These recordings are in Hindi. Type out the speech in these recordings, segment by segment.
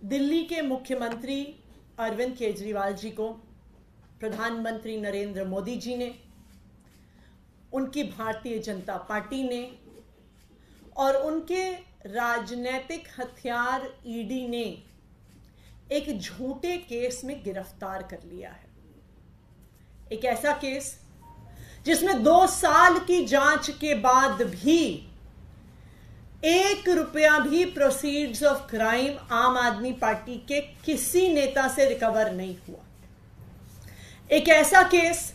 दिल्ली के मुख्यमंत्री अरविंद केजरीवाल जी को प्रधानमंत्री नरेंद्र मोदी जी ने, उनकी भारतीय जनता पार्टी ने और उनके राजनीतिक हथियार ईडी ने एक झूठे केस में गिरफ्तार कर लिया है। एक ऐसा केस जिसमें 2 साल की जांच के बाद भी 1 रुपया भी प्रोसीड्स ऑफ क्राइम आम आदमी पार्टी के किसी नेता से रिकवर नहीं हुआ। एक ऐसा केस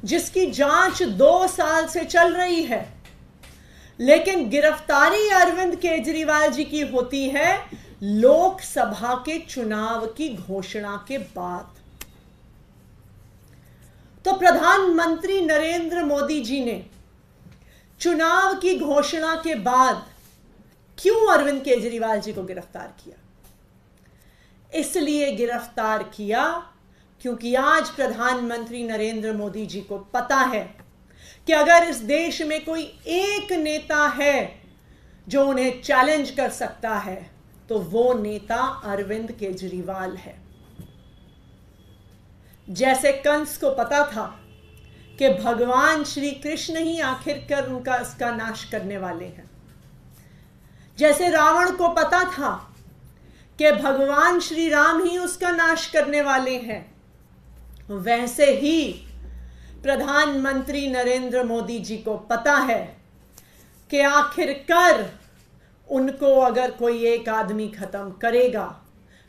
जिसकी जांच 2 साल से चल रही है, लेकिन गिरफ्तारी अरविंद केजरीवाल जी की होती है लोकसभा के चुनाव की घोषणा के बाद। तो प्रधानमंत्री नरेंद्र मोदी जी ने चुनाव की घोषणा के बाद क्यों अरविंद केजरीवाल जी को गिरफ्तार किया? इसलिए गिरफ्तार किया क्योंकि आज प्रधानमंत्री नरेंद्र मोदी जी को पता है कि अगर इस देश में कोई एक नेता है जो उन्हें चैलेंज कर सकता है तो वो नेता अरविंद केजरीवाल है। जैसे कंस को पता था कि भगवान श्री कृष्ण ही आखिरकार उसका नाश करने वाले हैं, जैसे रावण को पता था कि भगवान श्री राम ही उसका नाश करने वाले हैं, वैसे ही प्रधानमंत्री नरेंद्र मोदी जी को पता है कि आखिरकार उनको अगर कोई एक आदमी खत्म करेगा,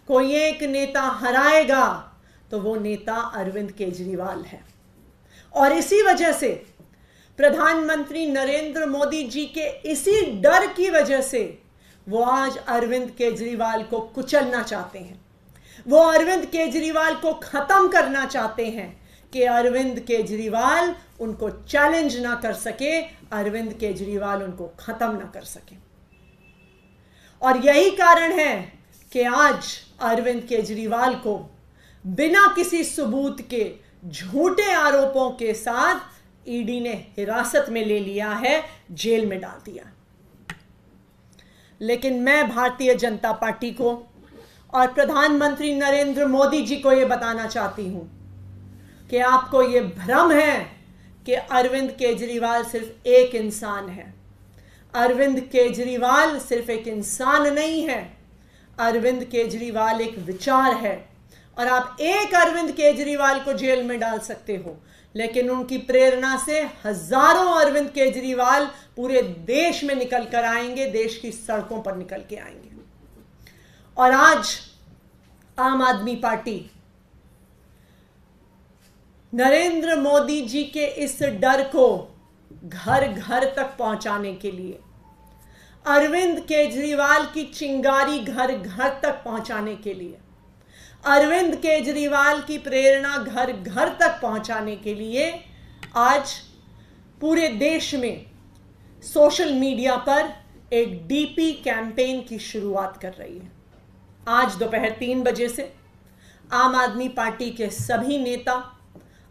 कोई एक नेता हराएगा, तो वो नेता अरविंद केजरीवाल है। और इसी वजह से प्रधानमंत्री नरेंद्र मोदी जी के इसी डर की वजह से वो आज अरविंद केजरीवाल को कुचलना चाहते हैं। वो अरविंद केजरीवाल को खत्म करना चाहते हैं कि अरविंद केजरीवाल उनको चैलेंज ना कर सके, अरविंद केजरीवाल उनको खत्म ना कर सके। और यही कारण है कि आज अरविंद केजरीवाल को बिना किसी सबूत के झूठे आरोपों के साथ ईडी ने हिरासत में ले लिया है, जेल में डाल दिया। लेकिन मैं भारतीय जनता पार्टी को और प्रधानमंत्री नरेंद्र मोदी जी को यह बताना चाहती हूं कि आपको यह भ्रम है कि अरविंद केजरीवाल सिर्फ एक इंसान है। अरविंद केजरीवाल सिर्फ एक इंसान नहीं है, अरविंद केजरीवाल एक विचार है। और आप एक अरविंद केजरीवाल को जेल में डाल सकते हो, लेकिन उनकी प्रेरणा से हजारों अरविंद केजरीवाल पूरे देश में निकल कर आएंगे, देश की सड़कों पर निकल के आएंगे। और आज आम आदमी पार्टी नरेंद्र मोदी जी के इस डर को घर घर तक पहुंचाने के लिए, अरविंद केजरीवाल की चिंगारी घर घर तक पहुंचाने के लिए, अरविंद केजरीवाल की प्रेरणा घर घर तक पहुंचाने के लिए आज पूरे देश में सोशल मीडिया पर एक डीपी कैंपेन की शुरुआत कर रही है। आज दोपहर 3 बजे से आम आदमी पार्टी के सभी नेता,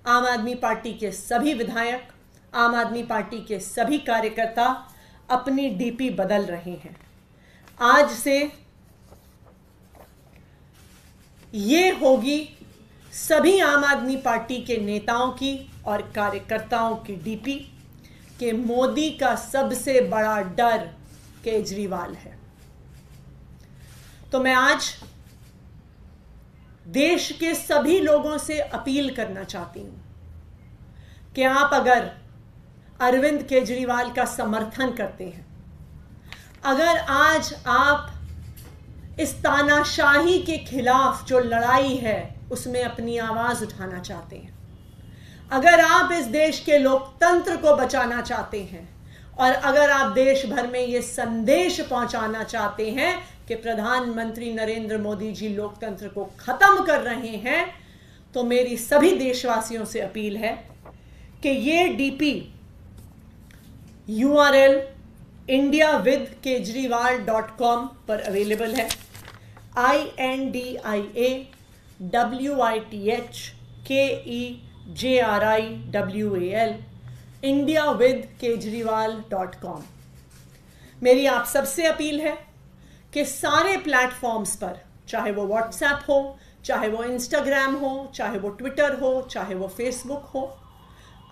आम आदमी पार्टी के सभी विधायक, आम आदमी पार्टी के सभी कार्यकर्ता अपनी डीपी बदल रहे हैं। आज से ये होगी सभी आम आदमी पार्टी के नेताओं की और कार्यकर्ताओं की डीपी कि मोदी का सबसे बड़ा डर केजरीवाल है। तो मैं आज देश के सभी लोगों से अपील करना चाहती हूं कि आप अगर अरविंद केजरीवाल का समर्थन करते हैं, अगर आज आप इस तानाशाही के खिलाफ जो लड़ाई है उसमें अपनी आवाज उठाना चाहते हैं, अगर आप इस देश के लोकतंत्र को बचाना चाहते हैं, और अगर आप देश भर में ये संदेश पहुंचाना चाहते हैं कि प्रधानमंत्री नरेंद्र मोदी जी लोकतंत्र को खत्म कर रहे हैं, तो मेरी सभी देशवासियों से अपील है कि ये डीपी URL indiawithkejriwal.com पर अवेलेबल है। INDIAWITHKEJRIWAL indiawithkejriwal.com। मेरी आप सबसे अपील है कि सारे प्लेटफॉर्म्स पर, चाहे वो व्हाट्सएप हो, चाहे वो इंस्टाग्राम हो, चाहे वो ट्विटर हो, चाहे वो फेसबुक हो।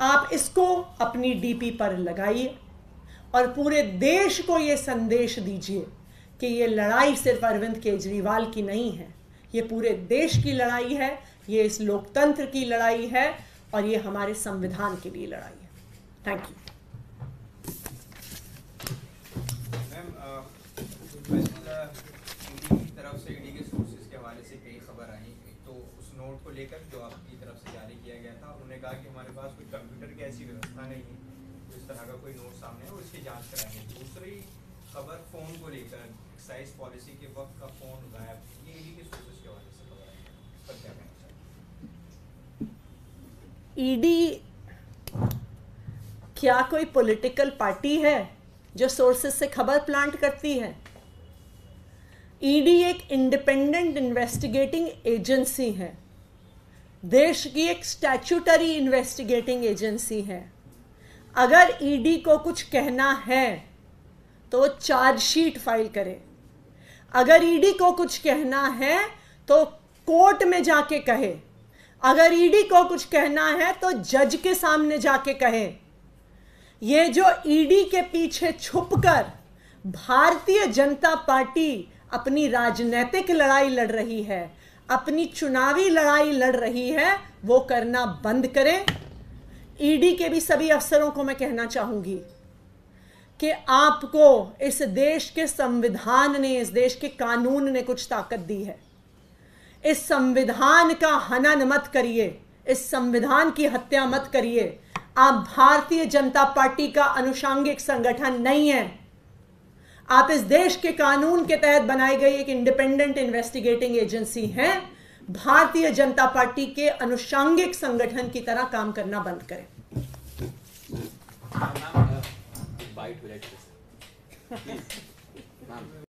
आप इसको अपनी डीपी पर लगाइए और पूरे देश को ये संदेश दीजिए कि ये लड़ाई सिर्फ अरविंद केजरीवाल की नहीं है, ये पूरे देश की लड़ाई है, ये इस लोकतंत्र की लड़ाई है और ये हमारे संविधान के लिए लड़ाई है। Thank you. ईडी के सोर्सेज के हवाले से कई खबर आई, तो उस नोट को लेकर जो आपकी तरफ से जारी किया गया था, उन्होंने कहा कि हमारे पास कोई कंप्यूटर की ऐसी व्यवस्था नहीं है, इस तरह का कोई नोट सामने है और इसकी जांच कराएंगे। दूसरी खबर फोन को लेकर, एक्साइज पॉलिसी के वक्त का फोन गायब, ये ईडी के सोर्सेज के हवाले से खबर आई, पर क्या कहना चाहिए? ईडी क्या कोई पॉलिटिकल पार्टी है जो सोर्सेज से खबर प्लांट करती है? ईडी एक इंडिपेंडेंट इन्वेस्टिगेटिंग एजेंसी है, देश की एक स्टैट्यूटरी इन्वेस्टिगेटिंग एजेंसी है। अगर ईडी को कुछ कहना है तो चार्जशीट फाइल करे, अगर ईडी को कुछ कहना है तो कोर्ट में जाके कहे, अगर ईडी को कुछ कहना है तो जज के सामने जाके कहे। ये जो ईडी के पीछे छुपकर भारतीय जनता पार्टी अपनी राजनीतिक लड़ाई लड़ रही है, अपनी चुनावी लड़ाई लड़ रही है, वो करना बंद करें। ईडी के भी सभी अफसरों को मैं कहना चाहूंगी कि आपको इस देश के संविधान ने, इस देश के कानून ने कुछ ताकत दी है। इस संविधान का हनन मत करिए, इस संविधान की हत्या मत करिए। आप भारतीय जनता पार्टी का अनुषांगिक संगठन नहीं है, आप इस देश के कानून के तहत बनाई गई एक इंडिपेंडेंट इन्वेस्टिगेटिंग एजेंसी हैं। भारतीय जनता पार्टी के अनुषांगिक संगठन की तरह काम करना बंद करें।